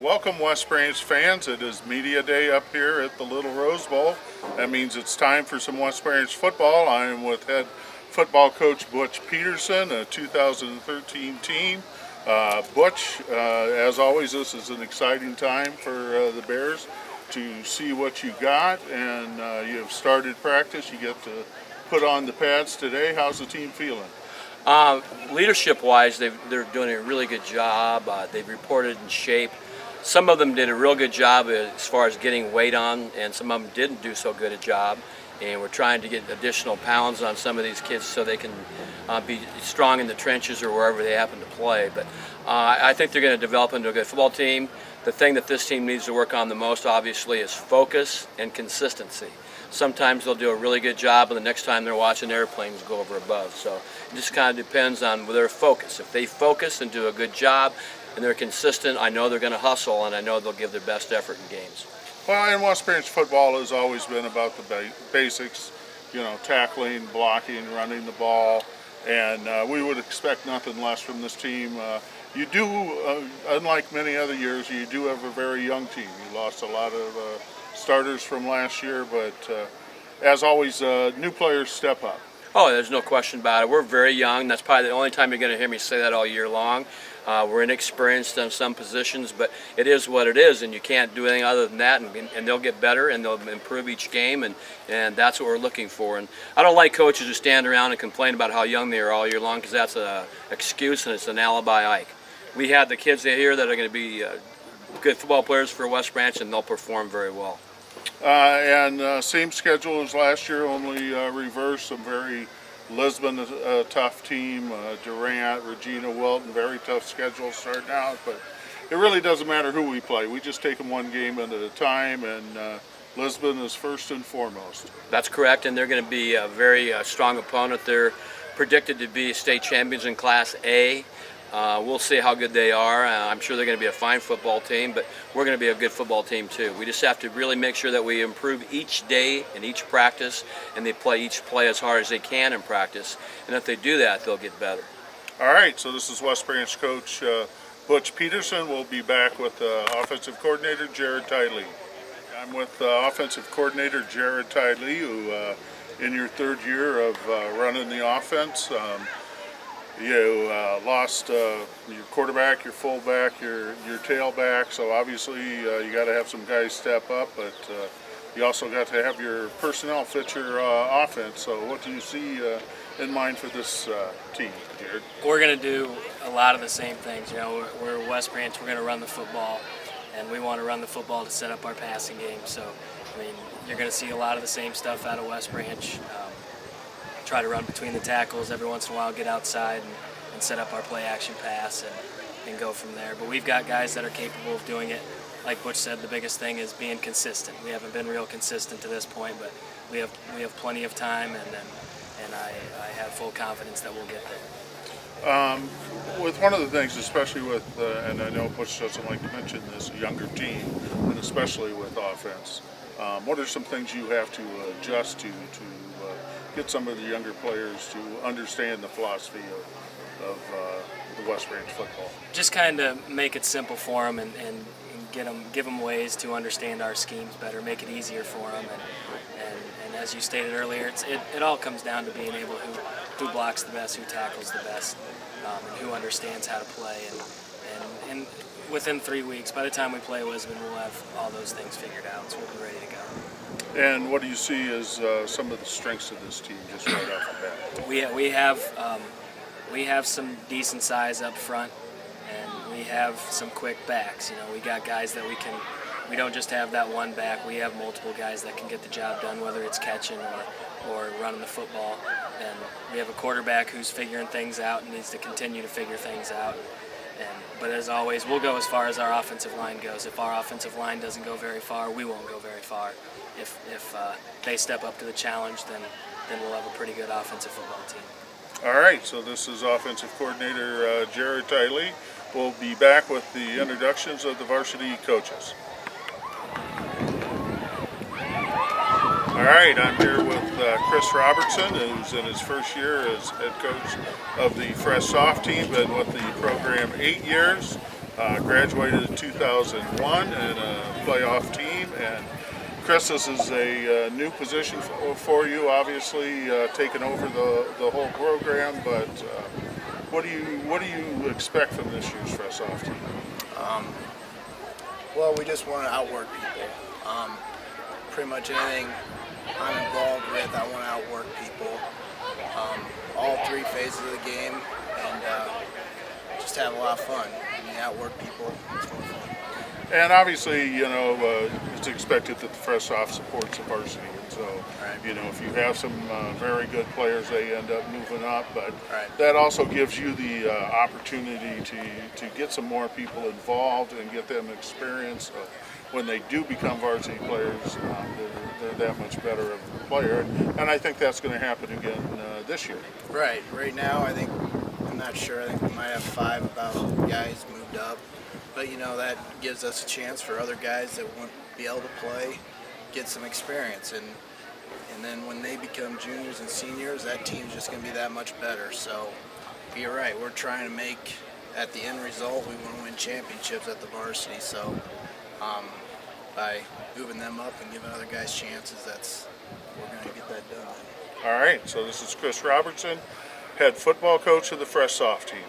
Welcome, West Branch fans. It is Media Day up here at the Little Rose Bowl. That means it's time for some West Branch football. I am with head football coach Butch Pedersen, a 2013 team. Butch, as always, this is an exciting time for the Bears to see what you got, and you have started practice. You get to put on the pads today. How's the team feeling? Leadership-wise, they're doing a really good job. They've reported in shape. Some of them did a real good job as far as getting weight on, and some of them didn't do so good a job. And we're trying to get additional pounds on some of these kids so they can be strong in the trenches or wherever they happen to play. But I think they're going to develop into a good football team. The thing that this team needs to work on the most, obviously, is focus and consistency. Sometimes they'll do a really good job, and the next time they're watching airplanes go over above. So it just kind of depends on their focus. If they focus and do a good job and they're consistent, I know they're going to hustle, and I know they'll give their best effort in games. Well, and West Branch football has always been about the basics, tackling, blocking, running the ball, and we would expect nothing less from this team. You do, unlike many other years, you do have a very young team. You lost a lot of starters from last year, but as always, new players step up. Oh, there's no question about it. We're very young. That's probably the only time you're going to hear me say that all year long. We're inexperienced in some positions, but it is what it is, and you can't do anything other than that, and they'll get better, and they'll improve each game, and that's what we're looking for. And I don't like coaches who stand around and complain about how young they are all year long, because that's an excuse and it's an alibi Ike. We have the kids here that are going to be good football players for West Branch, and they'll perform very well. Same schedule as last year, only reverse. Some very Lisbon, a tough team. Durant, Regina, Wilton, very tough schedule starting out. But it really doesn't matter who we play. We just take them one game at a time, and Lisbon is first and foremost. That's correct, and they're going to be a very strong opponent. They're predicted to be state champions in Class A. We'll see how good they are. I'm sure they're going to be a fine football team, but we're going to be a good football team too. We just have to really make sure that we improve each day and each practice, and they play each play as hard as they can in practice. And if they do that, they'll get better. All right, so this is West Branch coach Butch Pedersen. We'll be back with offensive coordinator Jarod Tylee. I'm with offensive coordinator Jarod Tylee, who in your third year of running the offense, you lost your quarterback, your fullback, your tailback, so obviously you got to have some guys step up, but you also got to have your personnel fit your offense. So what do you see in mind for this team, Jared? We're going to do a lot of the same things. We're West Branch, we're going to run the football, and we want to run the football to set up our passing game. So, you're going to see a lot of the same stuff out of West Branch. Try to run between the tackles every once in a while, get outside and set up our play action pass and go from there. But we've got guys that are capable of doing it. Like Butch said, the biggest thing is being consistent. We haven't been real consistent to this point, but we have plenty of time, and I have full confidence that we'll get there. With one of the things, especially with, and I know Butch doesn't like to mention this, younger team, and especially with offense, what are some things you have to adjust to get some of the younger players to understand the philosophy of the West Branch football? Just kind of make it simple for them and give them ways to understand our schemes better, make it easier for them. And as you stated earlier, it all comes down to being able who blocks the best, who tackles the best, and who understands how to play. And within 3 weeks, by the time we play Lisbon, we'll have all those things figured out, so we'll be ready to go. And what do you see as some of the strengths of this team, just right off the bat? We have some decent size up front, and we have some quick backs. We got guys that we don't just have that one back. We have multiple guys that can get the job done, whether it's catching or running the football. And we have a quarterback who's figuring things out and needs to continue to figure things out. But as always, we'll go as far as our offensive line goes. If our offensive line doesn't go very far, we won't go very far. If they step up to the challenge, then we'll have a pretty good offensive football team. All right, so this is offensive coordinator Jarod Tylee. We'll be back with the introductions of the varsity coaches. All right, I'm here with Chris Robertson, who's in his first year as head coach of the Fresh Soft team, been with the program 8 years. graduated in 2001 and a playoff team. And Chris, this is a new position for you, obviously taking over the whole program. But what do you expect from this year's fresh-off team? Well, we just want to outwork people. Pretty much anything I'm involved with, I want to outwork people. All three phases of the game, and just have a lot of fun. I mean, outwork people. It's more fun. And obviously, it's expected that the fresh-off supports the varsity. And so, if you have some very good players, they end up moving up. But that also gives you the opportunity to get some more people involved and get them experience. When they do become varsity players, they're that much better of a player. And I think that's going to happen again this year. Right. Right now, I'm not sure. I think we might have 5 about guys moved up. But, that gives us a chance for other guys that won't be able to play, get some experience. And then when they become juniors and seniors, that team's just going to be that much better. So you're right. We're trying to make, at the end result, we want to win championships at the varsity. So by moving them up and giving other guys chances, we're going to get that done. All right, so this is Chris Robertson, head football coach of the fresh-off team.